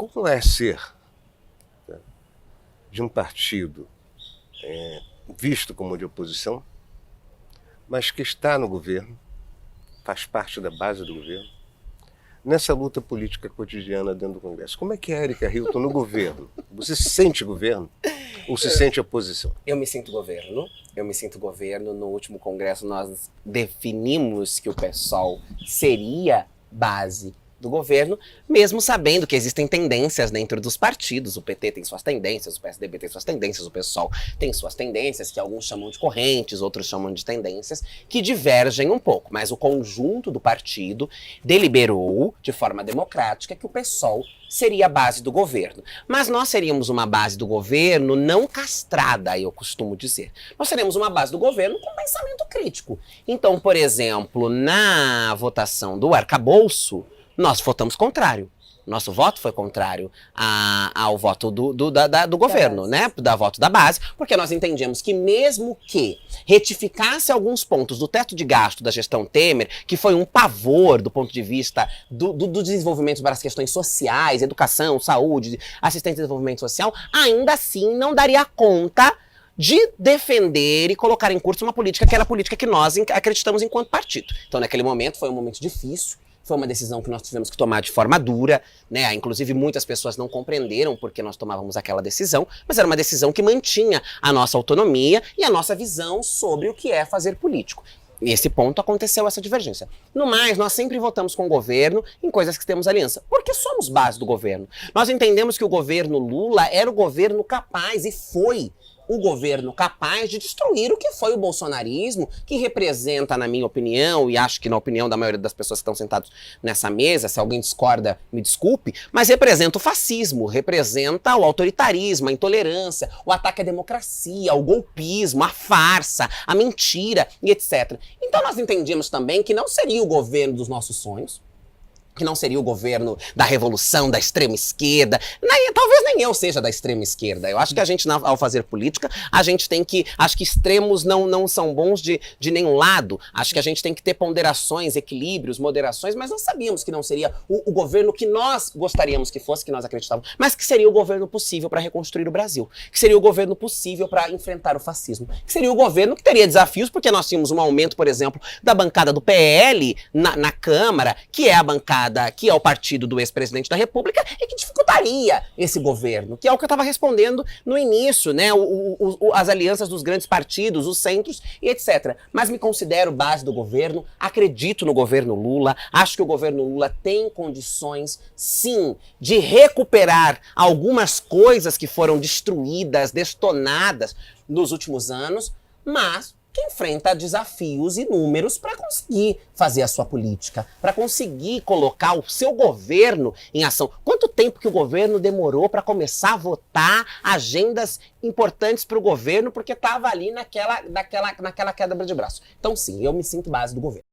como é ser, né, de um partido visto como de oposição, mas que está no governo, faz parte da base do governo, nessa luta política cotidiana dentro do Congresso? Como é que é, Erika Hilton, no governo? Você se sente governo ou se sente oposição? Eu me sinto governo. Eu me sinto governo. No último Congresso nós definimos que o PSOL seria base do governo, mesmo sabendo que existem tendências dentro dos partidos. O PT tem suas tendências, o PSDB tem suas tendências, o PSOL tem suas tendências, que alguns chamam de correntes, outros chamam de tendências, que divergem um pouco. Mas o conjunto do partido deliberou, de forma democrática, que o PSOL seria a base do governo. Mas nós seríamos uma base do governo não castrada, eu costumo dizer. Nós seríamos uma base do governo com pensamento crítico. Então, por exemplo, na votação do arcabouço, nós votamos contrário. Nosso voto foi contrário ao voto do governo, né? Da voto da base, porque nós entendemos que mesmo que retificasse alguns pontos do teto de gasto da gestão Temer, que foi um pavor do ponto de vista do desenvolvimento para as questões sociais, educação, saúde, assistência e desenvolvimento social, ainda assim não daria conta de defender e colocar em curso uma política que era a política que nós acreditamos enquanto partido. Então, naquele momento, foi um momento difícil. Foi uma decisão que nós tivemos que tomar de forma dura, né? Inclusive, muitas pessoas não compreenderam porque nós tomávamos aquela decisão, mas era uma decisão que mantinha a nossa autonomia e a nossa visão sobre o que é fazer político. Nesse ponto aconteceu essa divergência. No mais, nós sempre votamos com o governo em coisas que temos aliança, porque somos base do governo. Nós entendemos que o governo Lula era o governo capaz, e foi o governo capaz de destruir o que foi o bolsonarismo, que representa, na minha opinião, e acho que na opinião da maioria das pessoas que estão sentadas nessa mesa, se alguém discorda, me desculpe, mas representa o fascismo, representa o autoritarismo, a intolerância, o ataque à democracia, o golpismo, a farsa, a mentira e etc. Então nós entendíamos também que não seria o governo dos nossos sonhos, que não seria o governo da revolução, da extrema esquerda, talvez nem eu seja da extrema esquerda. Eu acho que a gente, ao fazer política, a gente tem que, acho que extremos não são bons de nenhum lado, acho que a gente tem que ter ponderações, equilíbrios, moderações, mas nós sabíamos que não seria o governo que nós gostaríamos que fosse, que nós acreditávamos, mas que seria o governo possível para reconstruir o Brasil, que seria o governo possível para enfrentar o fascismo, que seria o governo que teria desafios, porque nós tínhamos um aumento, por exemplo, da bancada do PL na Câmara, que é a bancada que é o partido do ex-presidente da República, e que dificultaria esse governo, que é o que eu estava respondendo no início, né? As alianças dos grandes partidos, os centros e etc. Mas me considero base do governo, acredito no governo Lula, acho que o governo Lula tem condições, sim, de recuperar algumas coisas que foram destruídas, destonadas nos últimos anos, mas que enfrenta desafios inúmeros para conseguir fazer a sua política, para conseguir colocar o seu governo em ação. Quanto tempo que o governo demorou para começar a votar agendas importantes para o governo, porque estava ali naquela queda de braço? Então sim, eu me sinto base do governo.